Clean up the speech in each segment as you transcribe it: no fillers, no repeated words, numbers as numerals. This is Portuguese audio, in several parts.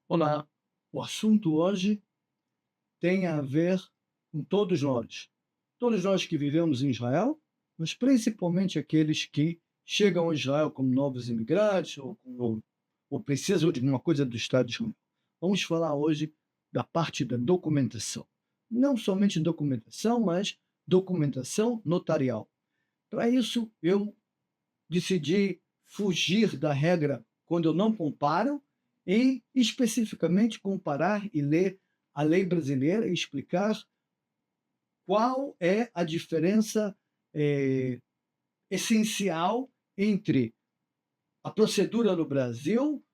Olá, o assunto hoje tem a ver com todos nós que vivemos em Israel, mas principalmente aqueles que chegam a Israel como novos imigrantes ou precisam de alguma coisa do Estado de Israel. Vamos falar hoje da parte da documentação. Não somente documentação, mas documentação notarial. Para isso, eu decidi fugir da regra quando eu não comparo e especificamente comparar e ler a lei brasileira e explicar qual é a diferença eh, essencial entre a procedura no Brasil,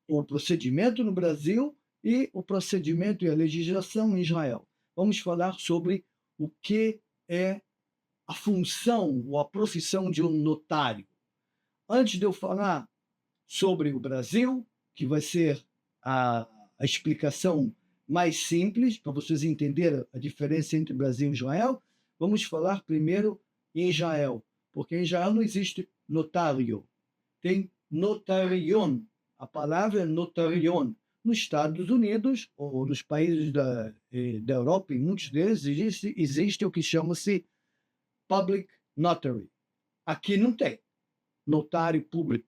o procedimento no Brasil e o procedimento e a legislação em Israel. Vamos falar sobre o que é a função ou a profissão de um notário. Antes de eu falar sobre o Brasil, que vai ser a explicação mais simples, para vocês entenderem a diferença entre Brasil e Israel, vamos falar primeiro em Israel, porque em Israel não existe notário, tem notarion. A palavra é notarion. Nos Estados Unidos, ou nos países da Europa, em muitos deles, existe o que chama-se public notary. Aqui não tem notário público.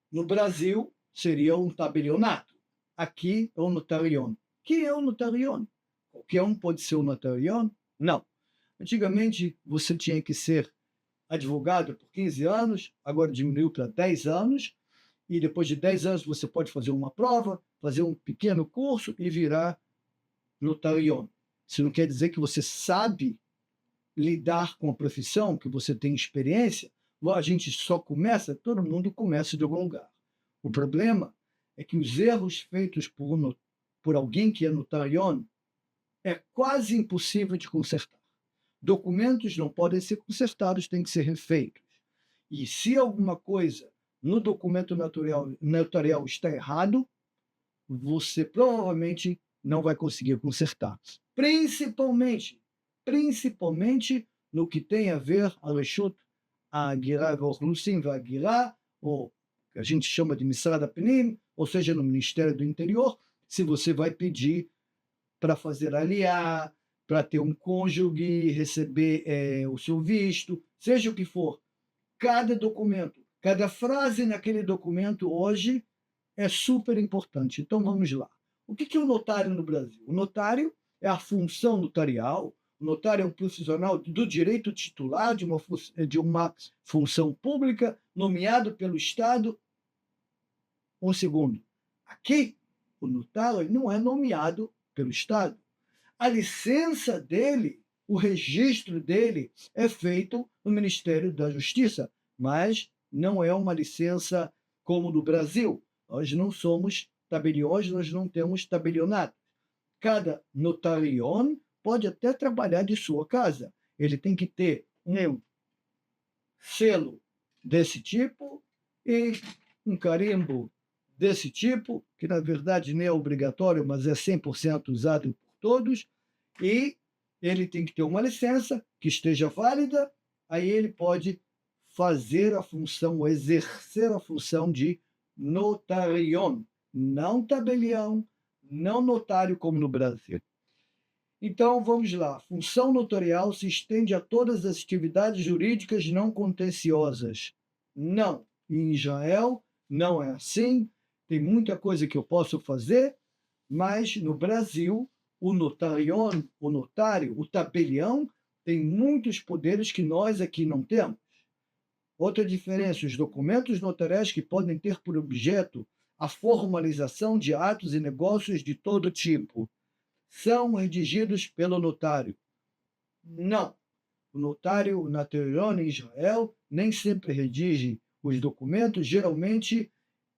No Brasil, seria um tabelionato. Aqui é um notarion. Que é um notarion? Qualquer um pode ser um notarion? Não. Antigamente, você tinha que ser advogado por 15 anos, agora diminuiu para 10 anos, e depois de 10 anos você pode fazer uma prova, fazer um pequeno curso e virar notarion. Isso não quer dizer que você sabe lidar com a profissão, que você tem experiência. A gente só começa, todo mundo começa de algum lugar. O problema é que os erros feitos por alguém que é notarion é quase impossível de consertar. Documentos não podem ser consertados, têm que ser refeitos. E se alguma coisa no documento notarial está errado, você provavelmente não vai conseguir consertar. Principalmente no que tem a ver a Reshut ההגירה והאוכלוסין וההגירה, ou que a gente chama de Misrad HaPnim, ou seja, no Ministério do Interior, se você vai pedir para fazer aliá, para ter um cônjuge, receber o seu visto, seja o que for. Cada documento, cada frase naquele documento hoje é super importante. Então vamos lá. O que é o notário no Brasil? O notário é a função notarial. O notário é um profissional do direito titular de uma função pública, nomeado pelo Estado. Um segundo. Aqui, o notário não é nomeado pelo Estado. A licença dele, o registro dele é feito no Ministério da Justiça, mas não é uma licença como no Brasil. Nós não somos tabeliões, nós não temos tabelionato. Cada notarion pode até trabalhar de sua casa. Ele tem que ter um selo desse tipo e um carimbo desse tipo, que na verdade nem é obrigatório, mas é 100% usado por todos, e ele tem que ter uma licença que esteja válida, aí ele pode fazer a função, ou exercer a função de notarion, não tabelião, não notário como no Brasil. Então, vamos lá. Função notarial se estende a todas as atividades jurídicas não contenciosas. Não. Em Israel, não é assim. Tem muita coisa que eu posso fazer, mas no Brasil, o notarion, o notário, o tabelião, tem muitos poderes que nós aqui não temos. Outra diferença, os documentos notariais que podem ter por objeto a formalização de atos e negócios de todo tipo são redigidos pelo notário. Não. O notário, o notarion em Israel, nem sempre redige os documentos, geralmente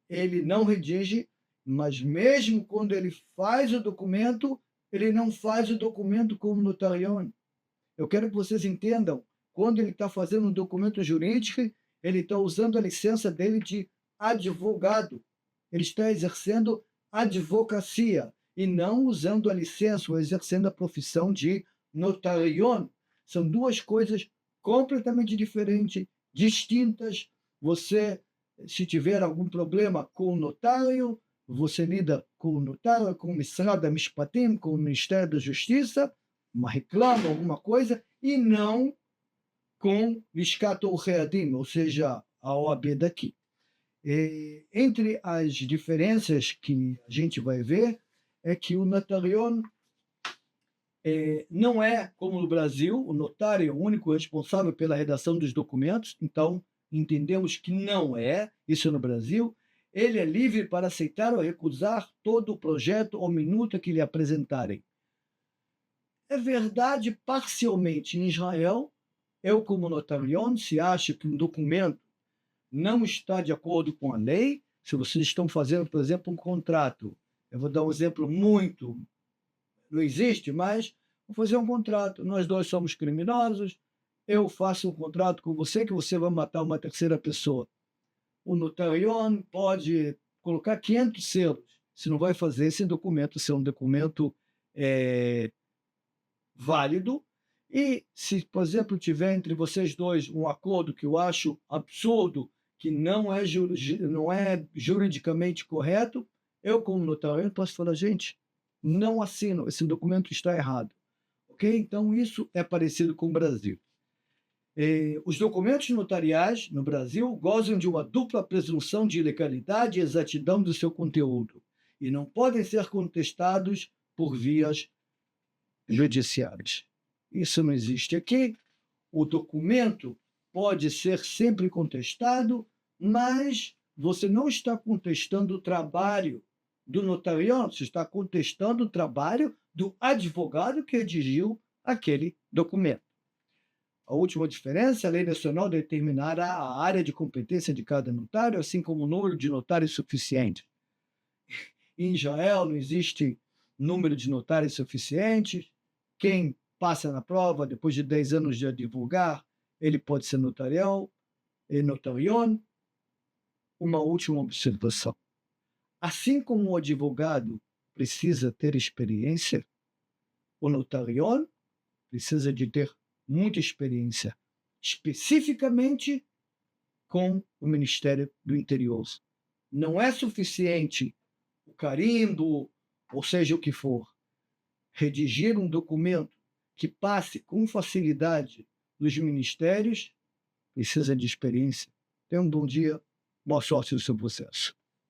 ele não redige, mas mesmo quando ele faz o documento, ele não faz o documento como notarion. Eu quero que vocês entendam, quando ele está fazendo um documento jurídico, ele está usando a licença dele de advogado. Ele está exercendo advocacia e não usando a licença ou exercendo a profissão de notarion. São duas coisas completamente diferentes, distintas. Você, se tiver algum problema com o notário, você lida com o notário, com o Misrad HaMishpatim, com o Ministério da Justiça, uma reclama, alguma coisa, e não com Liskat Orei Adin, ou seja, a OAB daqui. Entre as diferenças que a gente vai ver é que o notarion não é como no Brasil, o notário é o único responsável pela redação dos documentos, então entendemos que não é isso no Brasil. Ele é livre para aceitar ou recusar todo o projeto ou minuta que lhe apresentarem. É verdade parcialmente em Israel. Eu, como notarion, se acho que um documento não está de acordo com a lei, se vocês estão fazendo, por exemplo, um contrato, eu vou dar um exemplo não existe, mas vou fazer um contrato. Nós dois somos criminosos, eu faço um contrato com você que você vai matar uma terceira pessoa. O notarion pode colocar 500 selos, se não vai fazer esse documento ser um documento válido. E se, por exemplo, tiver entre vocês dois um acordo que eu acho absurdo, que não é juridicamente correto, eu, como notarion, posso falar, gente, não assino, esse documento está errado. Ok? Então, isso é parecido com o Brasil. Os documentos notariais no Brasil gozam de uma dupla presunção de legalidade e exatidão do seu conteúdo e não podem ser contestados por vias judiciais. Isso não existe aqui. O documento pode ser sempre contestado, mas você não está contestando o trabalho do notarion, você está contestando o trabalho do advogado que redigiu aquele documento. A última diferença, a lei nacional determinará a área de competência de cada notário, assim como o número de notários suficiente. Em Israel não existe número de notários suficientes. Quem passa na prova, depois de 10 anos de advogar, ele pode ser notarion. Uma última observação. Assim como o advogado precisa ter experiência, o notarion precisa de ter muita experiência, especificamente com o Ministério do Interior. Não é suficiente o carimbo, ou seja o que for. Redigir um documento que passe com facilidade nos ministérios precisa de experiência. Tenha um bom dia, boa sorte no seu processo.